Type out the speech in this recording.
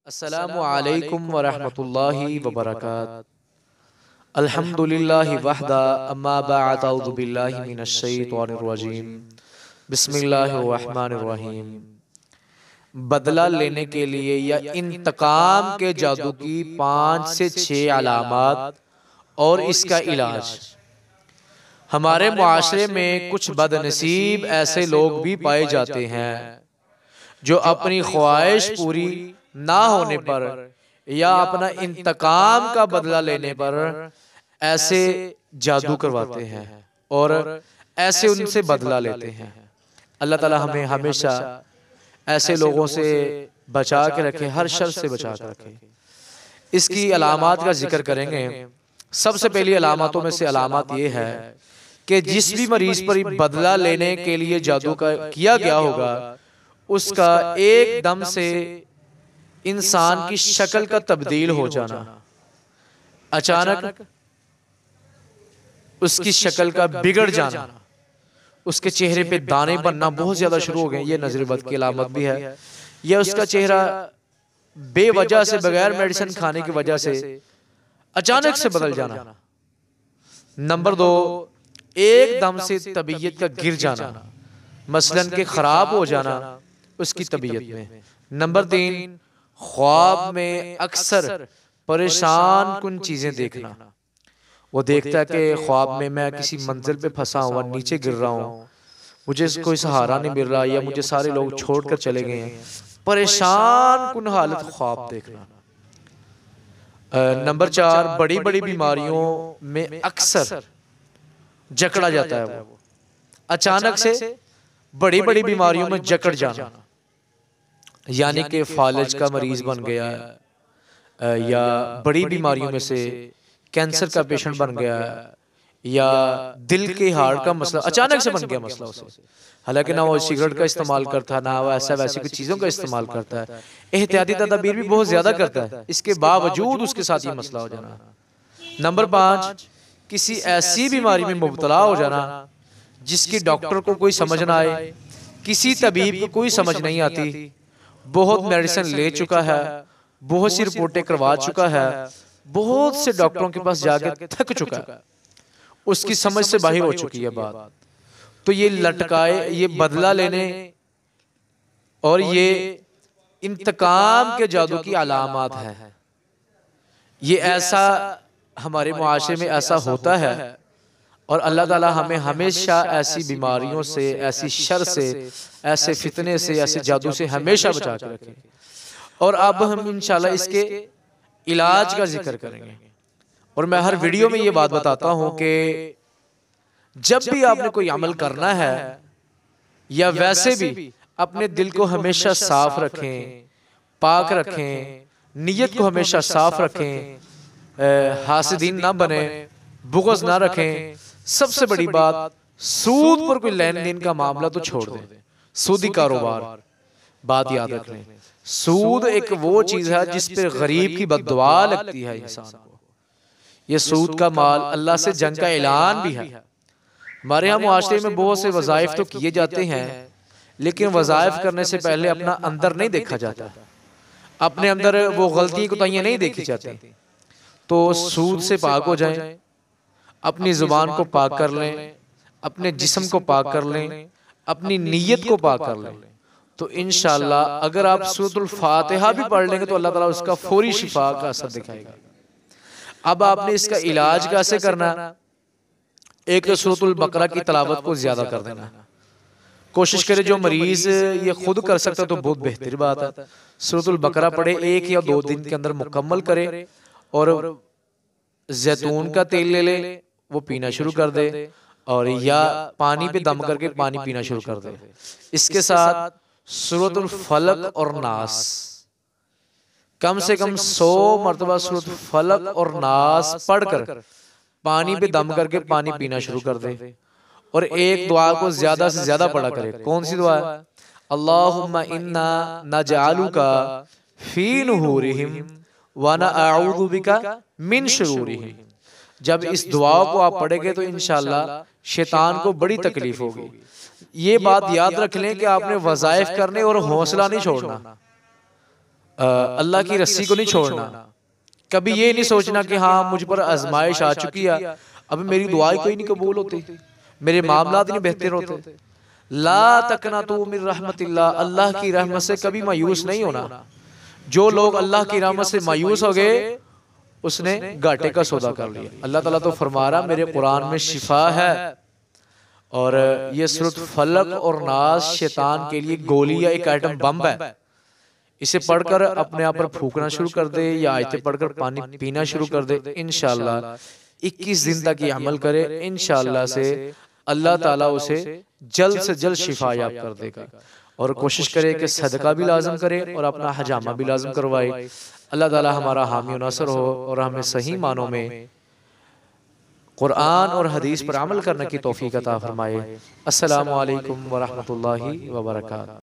अस्सलामु अलैकुम वरहमतुल्लाहि वबरकातुहू। अल्हम्दुलिल्लाहि वहदा अम्मा बअद अऊज़ु बिल्लाहि मिनश शैतानिर रजीम। बिस्मिल्लाहिर रहमानिर रहीम। बदला लेने के लिए या इंतकाम के जादू की 5 से 6 अलामत और इसका इलाज। हमारे मुआशरे में कुछ बदनसीब ऐसे लोग भी पाए जाते हैं जो अपनी ख्वाहिश पूरी ना होने पर या अपना इंतकाम का बदला लेने पर ऐसे जादू करवाते हैं और ऐसे उनसे बदला लेते हैं। अल्लाह ताला हमें हमेशा ऐसे लोगों से बचा के रखे, हर शर से बचा के रखे। इसकी अलामात का जिक्र करेंगे। सबसे पहली अलामतों में से अलामत ये है कि जिस भी मरीज पर बदला लेने के लिए जादू का किया गया होगा उसका एकदम से इंसान की शक्ल का तब्दील हो जाना, अचानक उसकी शक्ल का बिगड़ जाना, उसके चेहरे पे दाने बनना बहुत ज्यादा शुरू हो गए, ये नजरबद की अलामत भी है। या उसका चेहरा बेवजह से बगैर मेडिसिन खाने की वजह से अचानक से बदल जाना। नंबर 2, एकदम से तबीयत का गिर जाना, मसलन के खराब हो जाना उसकी तबीयत में। नंबर 3, ख्वाब में अक्सर परेशान कुन चीजें देखना। वो देखता है कि ख्वाब में मैं किसी मंजिल पे फंसा हुआ नीचे गिर रहा हूँ, मुझे कोई सहारा नहीं मिल रहा, या मुझे सारे लोग छोड़कर चले गए हैं। परेशान कुन हालत ख्वाब देखना। नंबर 4, बड़ी बड़ी बीमारियों में अक्सर जकड़ा जाता है। वो अचानक से बड़ी बड़ी बीमारियों में जकड़ जाना, यानी कि फालज का मरीज बन गया या बड़ी बीमारियों में से कैंसर का पेशेंट बन गया या दिल के हार्ट का मसला अचानक से बन गया मसला उसे। हालांकि ना वो सिगरेट का इस्तेमाल करता, ना वो ऐसा वैसी कुछ चीज़ों का इस्तेमाल करता है, एहतियाती तदबीर भी बहुत ज़्यादा करता है, इसके बावजूद उसके साथ ये मसला हो जाना। नंबर 5, किसी ऐसी बीमारी में मुब्तला हो जाना जिसकी डॉक्टर को कोई समझ ना आए, किसी तबीब को कोई समझ नहीं आती, बहुत मेडिसिन ले चुका है, बहुत सी रिपोर्टें करवा चुका है, बहुत से डॉक्टरों के पास जाके थक चुका है, उसकी समझ से बाहर हो चुकी है बात। तो ये लटकाए, ये बदला लेने और ये इंतकाम के जादू की अलामत है। ये ऐसा हमारे मुआशरे में ऐसा होता है और अल्लाह ताला हमें हमेशा ऐसी बीमारियों से, ऐसी शर से, ऐसे फितने से, ऐसे जादू से हमेशा बचा के रखे। और अब हम इंशाल्लाह इसके इलाज का जिक्र करेंगे। और मैं हर वीडियो में ये बात बताता हूं कि जब भी आपने कोई अमल करना है या वैसे भी अपने दिल को हमेशा साफ रखें, पाक रखें, नीयत को हमेशा साफ रखें, हासिदीन ना बने, बुग़्ज़ ना रखें। सबसे बड़ी बात, सूद पर कोई लेन देन का मामला तो छोड़ दें, सूदी कारोबार। बात याद रखें, सूद एक वो चीज है जिस पे गरीब की बद्दुआ लगती है इंसान को। ये सूद का माल, अल्लाह से जंग का ऐलान भी है। हमारे यहाँ मुआशरे में बहुत से वज़ाइफ तो किए जाते हैं, लेकिन वज़ाइफ करने से पहले अपना अंदर नहीं देखा जाता, अपने अंदर वो गलती कोताहियां नहीं देखी जाती। तो सूद से पाक हो जाएं, अपनी जुबान को पाक कर लें, अपने जिस्म को पाक कर लें, अपनी नीयत को पाक कर लें, तो इंशाअल्लाह अगर आप सूरतुल फातिहा भी पढ़ लेंगे तो अल्लाह ताला उसका फौरी शिफा का असर दिखाएगा। अब आपने इसका इलाज कैसे करना? एक तो सूरतुल बकरा की तिलावत को ज्यादा कर देना, कोशिश करे जो मरीज ये खुद कर सकता है तो बहुत बेहतर बात है। सूरतुल बकरा पढ़े, 1 या 2 दिन के अंदर मुकम्मल करे और जैतून का तेल ले ले, वो पीना शुरू कर दे, और या पानी पे दम करके पानी पीना शुरू कर दे। इसके साथ सूरतुल फलक और नास, कम से कम 100 मरतबा सूरत फलक और नास पढ़कर पानी पे दम करके पानी पीना शुरू कर दे। और एक दुआ को ज्यादा से ज्यादा पढ़ा करे। कौन सी दुआ है? अल्लाहुम्मा इन्ना नजअलुका फी नुहूरिहिम व नअऊज़ु बिका मिन शुरूरिहिम। जब इस दुआ को आप पढ़ेंगे तो इंशाअल्लाह शैतान को बड़ी तकलीफ होगी। ये बात याद रख लें कि आपने वज़ाइफ करने और हौसला नहीं छोड़ना। अल्लाह की रस्सी को नहीं छोड़ना। कभी ये नहीं सोचना कि हाँ मुझ पर आजमाइश आ चुकी है, अब मेरी दुआएं कोई नहीं कबूल होती, मेरे मामलात नहीं बेहतर होते। ला तकनतू मिन रहमतिल्लाह, अल्लाह की रहमत से कभी मायूस नहीं होना। जो लोग अल्लाह की रहमत से मायूस हो गए उसने घाटे का सौदा कर लिया। अल्लाह ताला तो फरमा रहा मेरे कुरान में शिफा है, और ये सूरत फलक और नास शैतान के लिए गोली या एक आइटम बम है। इसे पढ़कर अपने आप पर फूकना शुरू कर दे या आयतें पढ़कर पानी पीना शुरू कर दे। इंशाअल्लाह 21 दिन तक ये अमल करे, इंशाअल्लाह से अल्लाह ताला उसे जल्द से जल्द शिफा याब कर देगा। और कोशिश करे कि सदका भी लाजम करे और अपना हजामा भी लाजम करवाए। अल्लाह ताला हमारा हामी और नासर हो और हमें सही मानों में कुरान और हदीस पर अमल करने की तौफीक अता फरमाए। अस्सलामु अलैकुम व रहमतुल्लाहि व बरकातहू।